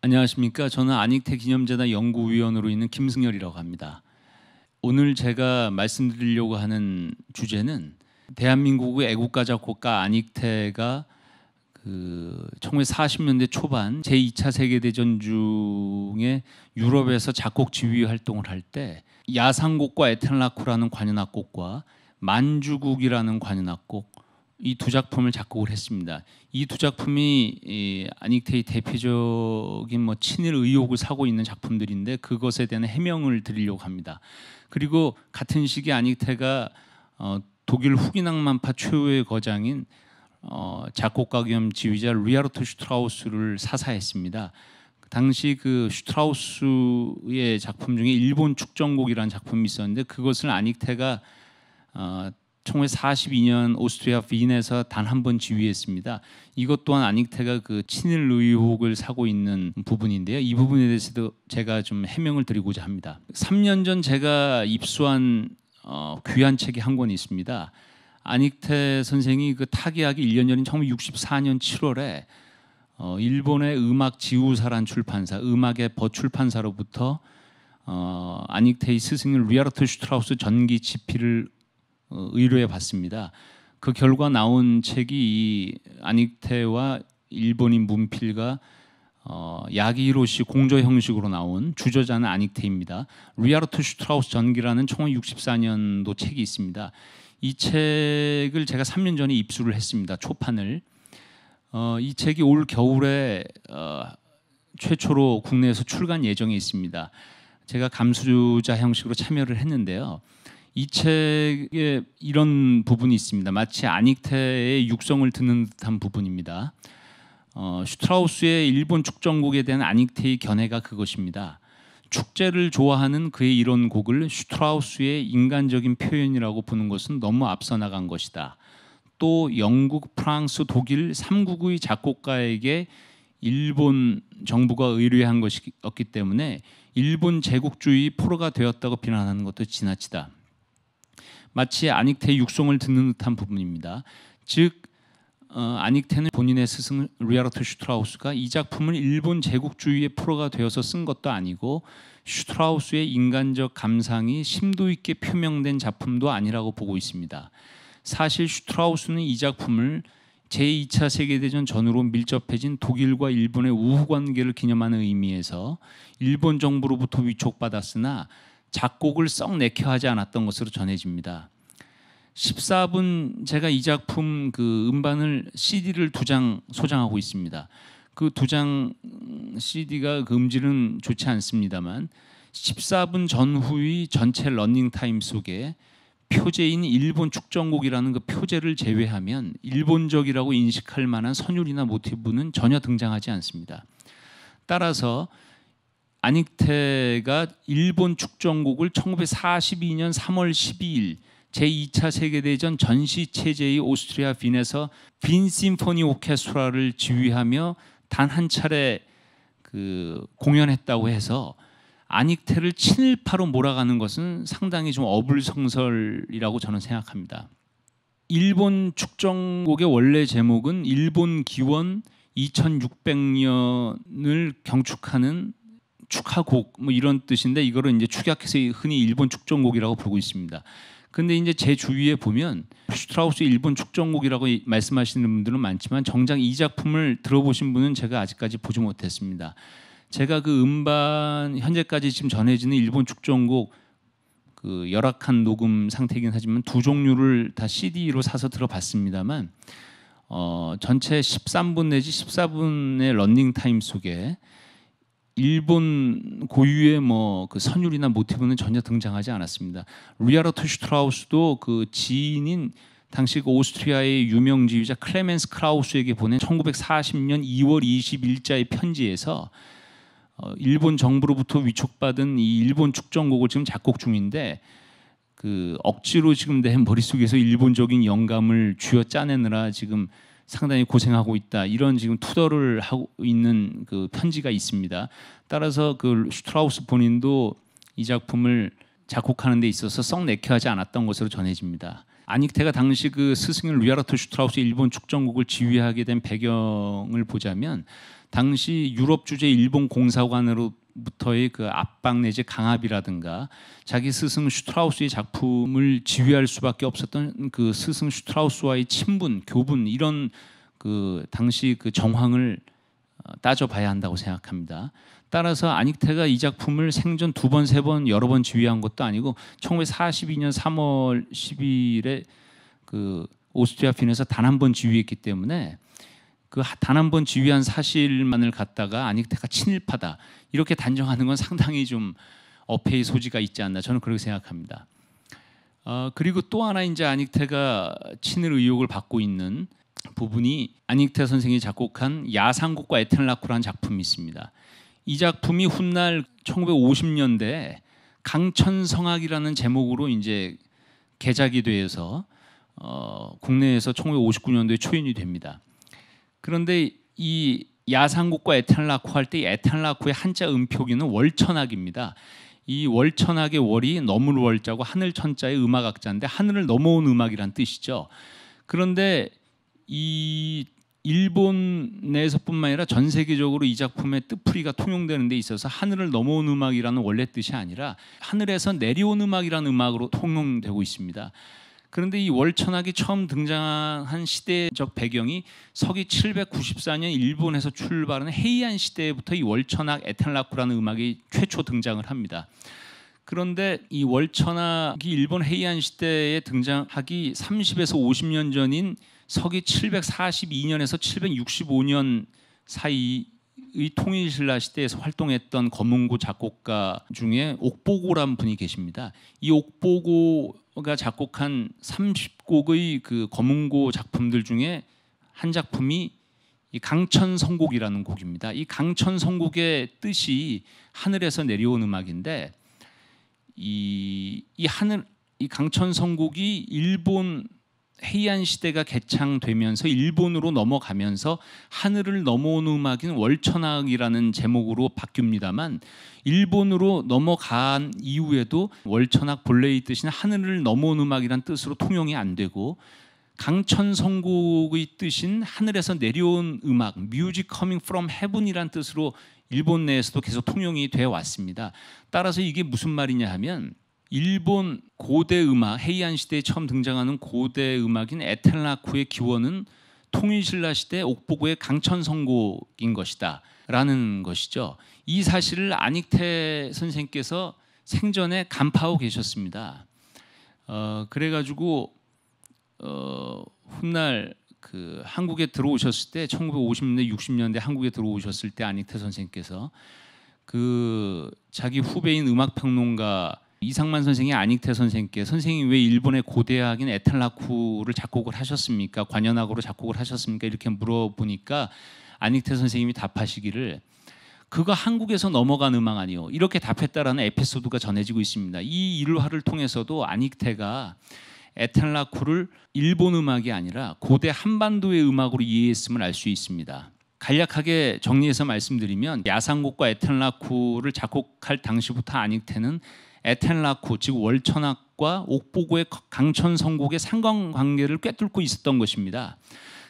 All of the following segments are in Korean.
안녕하십니까. 저는 안익태 기념재단 연구위원으로 있는 김승열이라고 합니다. 오늘 제가 말씀드리려고 하는 주제는 대한민국의 애국가 작곡가 안익태가 1940년대 초반 제2차 세계대전 중에 유럽에서 작곡 지휘 활동을 할 때 야상곡과 에텔라쿠라는 관현악곡과 만주국이라는 관현악곡 이 두 작품을 작곡을 했습니다. 이 두 작품이 안익태의 대표적인 친일 의혹을 사고 있는 작품들인데 그것에 대한 해명을 드리려고 합니다. 그리고 같은 시기에 안익태가 독일 후기낭만파 최후의 거장인 작곡가 겸 지휘자 리하르트 슈트라우스를 사사했습니다. 당시 그 슈트라우스의 작품 중에 일본 축전곡이라는 작품이 있었는데 그것을 안익태가 1942년 오스트리아 빈에서 단 한 번 지휘했습니다. 이것 또한 안익태가 그 친일 의혹을 사고 있는 부분인데요. 이 부분에 대해서도 제가 좀 해명을 드리고자 합니다. 3년 전 제가 입수한 귀한 책이 한 권 있습니다. 안익태 선생이 그 타계하기 1년 전인 1964년 7월에 일본의 음악 지우사란 출판사, 음악의 버출판사로부터 안익태의 스승인 리하르트 슈트라우스 전기 집필을 의뢰해 봤습니다. 그 결과 나온 책이 이 안익태와 일본인 문필가 야기히로시 공저 형식으로 나온 주저자는 안익태입니다. 리하르트 슈트라우스 전기라는 1964년도 책이 있습니다. 이 책을 제가 3년 전에 입수를 했습니다. 초판을. 이 책이 올 겨울에 최초로 국내에서 출간 예정에 있습니다. 제가 감수자 형식으로 참여를 했는데요. 이 책에 이런 부분이 있습니다. 마치 안익태의 육성을 듣는 듯한 부분입니다. 슈트라우스의 일본 축전곡에 대한 안익태의 견해가 그것입니다. 축제를 좋아하는 그의 이런 곡을 슈트라우스의 인간적인 표현이라고 보는 것은 너무 앞서 나간 것이다. 또 영국, 프랑스, 독일 3국의 작곡가에게 일본 정부가 의뢰한 것이었기 때문에 일본 제국주의 포로가 되었다고 비난하는 것도 지나치다. 마치 안익태의 육성을 듣는 듯한 부분입니다. 즉 안익태는 본인의 스승 리하르트 슈트라우스가 이 작품을 일본 제국주의의 포로가 되어서 쓴 것도 아니고 슈트라우스의 인간적 감상이 심도 있게 표명된 작품도 아니라고 보고 있습니다. 사실 슈트라우스는 이 작품을 제2차 세계대전 전후로 밀접해진 독일과 일본의 우호 관계를 기념하는 의미에서 일본 정부로부터 위촉받았으나 작곡을 썩 내켜 하지 않았던 것으로 전해집니다. 14분 제가 이 작품 그 음반을 CD를 2장 소장하고 있습니다. 그 2장 CD가 그 음질은 좋지 않습니다만 14분 전후의 전체 러닝 타임 속에 표제인 일본 축전곡이라는 그 표제를 제외하면 일본적이라고 인식할 만한 선율이나 모티브는 전혀 등장하지 않습니다. 따라서 안익태가 일본 축전곡을 1942년 3월 12일 제2차 세계대전 전시체제의 오스트리아 빈에서 빈 심포니 오케스트라를 지휘하며 단 한 차례 공연했다고 해서 안익태를 친일파로 몰아가는 것은 상당히 좀 어불성설이라고 저는 생각합니다. 일본 축전곡의 원래 제목은 일본 기원 2600년을 경축하는 축하곡 이런 뜻인데 이거를 이제 축약해서 흔히 일본 축전곡이라고 부르고 있습니다. 근데 이제 제 주위에 보면 슈트라우스 일본 축전곡이라고 말씀하시는 분들은 많지만 정작 이 작품을 들어보신 분은 제가 아직까지 보지 못했습니다. 제가 그 음반 현재까지 지금 전해지는 일본 축전곡 그 열악한 녹음 상태이긴 하지만 두 종류를 다 CD로 사서 들어봤습니다만 전체 13분 내지 14분의 런닝 타임 속에 일본 고유의 그 선율이나 모티브는 전혀 등장하지 않았습니다. 리하르트 슈트라우스도 그 지인인 당시 그 오스트리아의 유명 지휘자 클레멘스 크라우스에게 보낸 1940년 2월 20일자의 편지에서 일본 정부로부터 위촉받은 이 일본 축전곡을 지금 작곡 중인데 그 억지로 지금 내 머릿속에서 일본적인 영감을 쥐어 짜내느라 지금 상당히 고생하고 있다. 이런 지금 투덜을 하고 있는 그 편지가 있습니다. 따라서 그 슈트라우스 본인도 이 작품을 작곡하는 데 있어서 썩 내켜하지 않았던 것으로 전해집니다. 아닉테가 당시 그 스승인 루야르토 슈트라우스의 일본 축전곡을 지휘하게 된 배경을 보자면 당시 유럽 주재 일본 공사관으로부터의 그 압박 내지 강압이라든가 자기 스승 슈트라우스의 작품을 지휘할 수밖에 없었던 그 스승 슈트라우스와의 친분, 교분 이런 그 당시 그 정황을 따져봐야 한다고 생각합니다. 따라서 아닉테가 이 작품을 생전 2번, 3번, 여러 번 지휘한 것도 아니고 1942년 3월 10일에 그 오스트리아 빈에서 단 한 번 지휘했기 때문에 그 단 한 번 지휘한 사실만을 갖다가 아닉테가 친일파다 이렇게 단정하는 건 상당히 좀 어폐의 소지가 있지 않나 저는 그렇게 생각합니다. 그리고 또 하나 이제 아닉테가 친일 의혹을 받고 있는 부분이 아닉테 선생이 작곡한 야상곡과 에텔라쿠라는 작품이 있습니다. 이 작품이 훗날 1950년대에 강천성악이라는 제목으로 이제 개작이 돼서 국내에서 1959년도에 초연이 됩니다. 그런데 이 야상곡과 에텔라쿠 할 때 에텔라쿠의 한자 음표기는 월천악입니다. 이 월천악의 월이 넘을 월자고 하늘 천자의 음악학자인데 하늘을 넘어온 음악이란 뜻이죠. 그런데 이 일본 내에서뿐만 아니라 전 세계적으로 이 작품의 뜻풀이가 통용되는 데 있어서 하늘을 넘어온 음악이라는 원래 뜻이 아니라 하늘에서 내려온 음악이라는 음악으로 통용되고 있습니다. 그런데 이 월천악이 처음 등장한 시대적 배경이 서기 794년 일본에서 출발하는 헤이안 시대부터 이 월천악 에텔라쿠라는 음악이 최초 등장을 합니다. 그런데 이 월천악이 일본 헤이안 시대에 등장하기 30에서 50년 전인 서기 742년에서 765년 사이의 통일신라 시대에서 활동했던 검은고 작곡가 중에 옥보고란 분이 계십니다. 이 옥보고가 작곡한 30곡의 그 검은고 작품들 중에 한 작품이 이 강천성곡이라는 곡입니다. 이 강천성곡의 뜻이 하늘에서 내려온 음악인데 이 강천성곡이 일본 헤이안 시대가 개창되면서 일본으로 넘어가면서 하늘을 넘어온 음악인 월천악이라는 제목으로 바뀝니다만 일본으로 넘어간 이후에도 월천악 본래의 뜻인 하늘을 넘어온 음악이란 뜻으로 통용이 안 되고 강천성곡의 뜻인 하늘에서 내려온 음악 Music Coming From Heaven이란 뜻으로 일본 내에서도 계속 통용이 되어 왔습니다. 따라서 이게 무슨 말이냐 하면 일본 고대 음악, 헤이안 시대에 처음 등장하는 고대 음악인 에텔라쿠의 기원은 통일신라 시대 옥보고의 강천성곡인 것이다 라는 것이죠. 이 사실을 아닉테 선생님께서 생전에 간파하고 계셨습니다. 그래가지고 훗날 그 한국에 들어오셨을 때 1950년대, 60년대 한국에 들어오셨을 때 아닉테 선생님께서 그 자기 후배인 음악평론가 이상만 선생이 아닉테 선생님께 선생님이 왜 일본의 고대악인 에텔라쿠를 작곡을 하셨습니까? 관현악으로 작곡을 하셨습니까? 이렇게 물어보니까 아닉테 선생님이 답하시기를 그거 한국에서 넘어간 음악 아니요 이렇게 답했다라는 에피소드가 전해지고 있습니다. 이 일화를 통해서도 아닉테가 에텔라쿠를 일본 음악이 아니라 고대 한반도의 음악으로 이해했음을 알 수 있습니다. 간략하게 정리해서 말씀드리면 야상곡과 에텔라쿠를 작곡할 당시부터 아닉테는 에텔라쿠 즉 월천악과 옥보고의 강천성곡의 상관관계를 꿰뚫고 있었던 것입니다.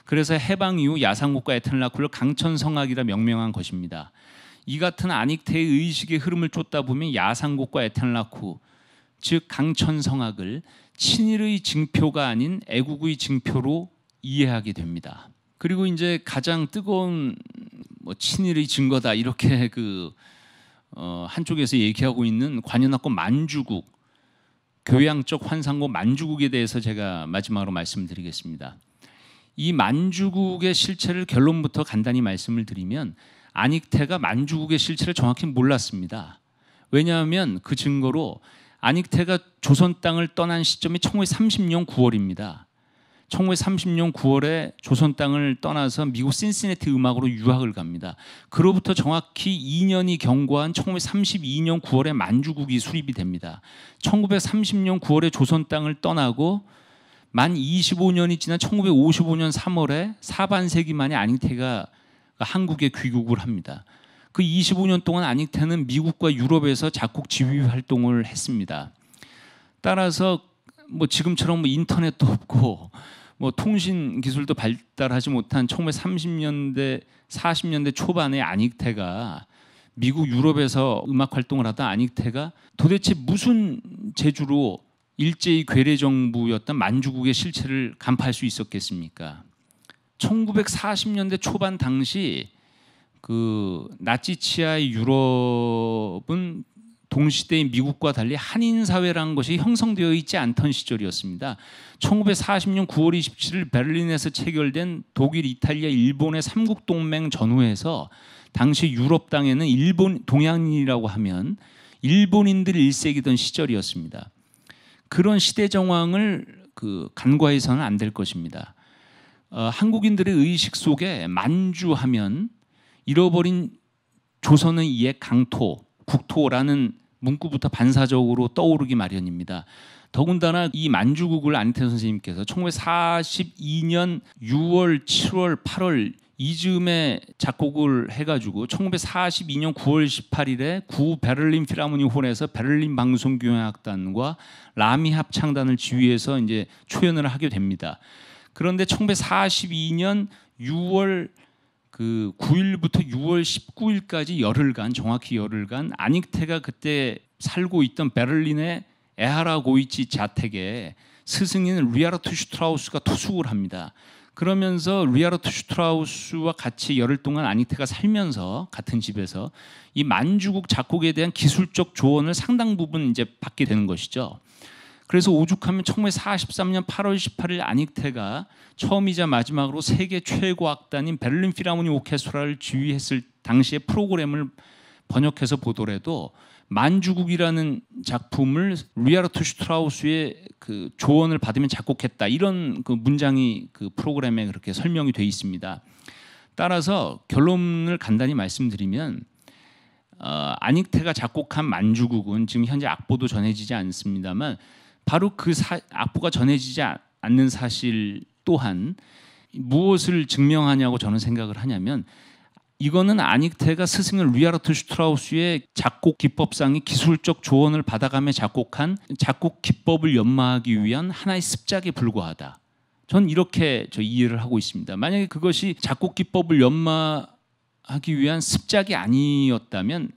그래서 해방 이후 야상곡과 에텔라쿠를 강천성악이라 명명한 것입니다. 이 같은 아닉테의 의식의 흐름을 쫓다 보면 야상곡과 에텔라쿠 즉 강천성악을 친일의 징표가 아닌 애국의 징표로 이해하게 됩니다. 그리고 이제 가장 뜨거운 친일의 증거다 이렇게 한쪽에서 얘기하고 있는 관현악곡 만주국, 교양적 환상곡 만주국에 대해서 제가 마지막으로 말씀드리겠습니다. 이 만주국의 실체를 결론부터 간단히 말씀을 드리면 아닉테가 만주국의 실체를 정확히 몰랐습니다. 왜냐하면 그 증거로 아닉테가 조선 땅을 떠난 시점이 1930년 9월입니다. 1930년 9월에 조선 땅을 떠나서 미국 신시내티 음악으로 유학을 갑니다. 그로부터 정확히 2년이 경과한 1932년 9월에 만주국이 수립이 됩니다. 1930년 9월에 조선 땅을 떠나고 만 25년이 지난 1955년 3월에 사반세기 만에 아닉테가 한국에 귀국을 합니다. 그 25년 동안 아닉테는 미국과 유럽에서 작곡 지휘 활동을 했습니다. 따라서 뭐 지금처럼 뭐 인터넷도 없고 뭐 통신 기술도 발달하지 못한 1930년대 40년대 초반의 안익태가 미국 유럽에서 음악 활동을 하던 안익태가 도대체 무슨 재주로 일제히 괴뢰 정부였던 만주국의 실체를 간파할 수 있었겠습니까? 1940년대 초반 당시 그 나치 치하의 유럽은 동시대의 미국과 달리 한인 사회라는 것이 형성되어 있지 않던 시절이었습니다. 1940년 9월 27일 베를린에서 체결된 독일, 이탈리아, 일본의 삼국 동맹 전후에서 당시 유럽 땅에는 일본 동양인이라고 하면 일본인들이 일색이던 시절이었습니다. 그런 시대 정황을 간과해서는 안 될 것입니다. 한국인들의 의식 속에 만주하면 잃어버린 조선의 옛 강토, 국토라는 문구부터 반사적으로 떠오르기 마련입니다. 더군다나 이 만주국을 안익태 선생님께서 1942년 6월, 7월, 8월 이즈음에 작곡을 해가지고 1942년 9월 18일에 구 베를린 필하모니 홀에서 베를린 방송교향악단과 라미 합창단을 지휘해서 이제 초연을 하게 됩니다. 그런데 1942년 6월 9일부터 6월 19일까지 열흘간, 정확히 열흘간 안익태가 그때 살고 있던 베를린의 에하라 고이치 자택에 스승인 리하르트 슈트라우스가 투숙을 합니다. 그러면서 리하르트 슈트라우스와 같이 열흘 동안 안익태가 살면서 같은 집에서 이 만주국 작곡에 대한 기술적 조언을 상당 부분 이제 받게 되는 것이죠. 그래서 오죽하면 1943년 8월 18일 안익태가 처음이자 마지막으로 세계 최고 악단인 베를린 필하모니 오케스트라를 지휘했을 당시의 프로그램을 번역해서 보더라도 만주국이라는 작품을 리하르트 슈트라우스의 그 조언을 받으면 작곡했다, 이런 그 문장이 그 프로그램에 그렇게 설명이 되어 있습니다. 따라서 결론을 간단히 말씀드리면 안익태가 작곡한 만주국은 지금 현재 악보도 전해지지 않습니다만 바로 그 악보가 전해지지 않는 사실 또한 무엇을 증명하냐고 저는 생각을 하냐면, 이거는 안익태가 스승을 리하르트 슈트라우스의 작곡 기법상의 기술적 조언을 받아가며 작곡한 작곡 기법을 연마하기 위한 하나의 습작에 불과하다. 전 이렇게 이해를 하고 있습니다. 만약에 그것이 작곡 기법을 연마하기 위한 습작이 아니었다면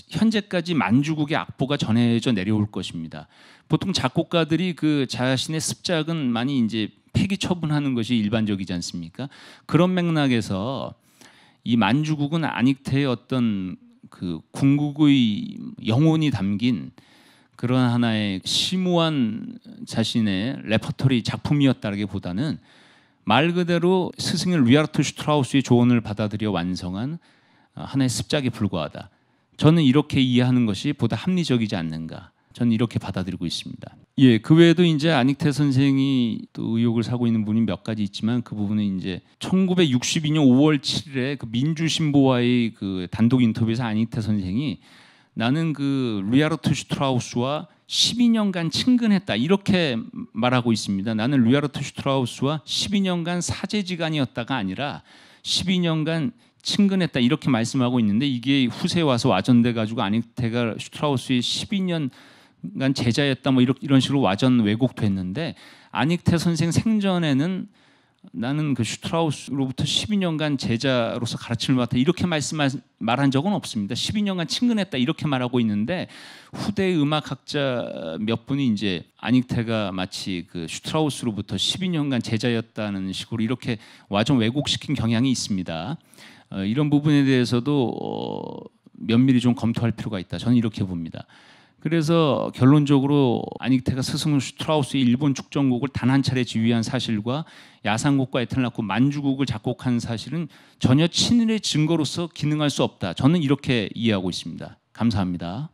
현재까지 만주국의 악보가 전해져 내려올 것입니다. 보통 작곡가들이 그 자신의 습작은 많이 이제 폐기 처분하는 것이 일반적이지 않습니까? 그런 맥락에서 이 만주국은 안익태의 어떤 그 궁극의 영혼이 담긴 그런 하나의 심오한 자신의 레퍼토리 작품이었다기보다는 말 그대로 스승인 리하르트 슈트라우스의 조언을 받아들여 완성한 하나의 습작에 불과하다. 저는 이렇게 이해하는 것이 보다 합리적이지 않는가, 저는 이렇게 받아들이고 있습니다. 예, 그 외에도 이제 안익태 선생이 또 의혹을 사고 있는 부분이 몇 가지 있지만, 그 부분은 이제 1962년 5월 7일에 그 민주신보와의 그 단독 인터뷰에서 안익태 선생이 나는 그 리하르트 슈트라우스와 12년간 친근했다, 이렇게 말하고 있습니다. 나는 리하르트 슈트라우스와 12년간 사제지간이었다가 아니라 12년간 친근했다, 이렇게 말씀하고 있는데, 이게 후세에 와서 와전돼 가지고 안익태가 슈트라우스의 12년간 제자였다 뭐 이런 식으로 와전 왜곡됐는데, 안익태 선생 생전에는 나는 그 슈트라우스로부터 12년간 제자로서 가르침을 받았다, 이렇게 말한 적은 없습니다. 12년간 친근했다, 이렇게 말하고 있는데, 후대 음악학자 몇 분이 이제 안익태가 마치 그 슈트라우스로부터 12년간 제자였다는 식으로 이렇게 와전 왜곡시킨 경향이 있습니다. 이런 부분에 대해서도 면밀히 좀 검토할 필요가 있다, 저는 이렇게 봅니다. 그래서 결론적으로 안익태가 스승 슈트라우스의 일본 축전곡을 단 한 차례 지휘한 사실과 야상곡과 에텔나곡, 만주곡을 작곡한 사실은 전혀 친일의 증거로서 기능할 수 없다, 저는 이렇게 이해하고 있습니다. 감사합니다.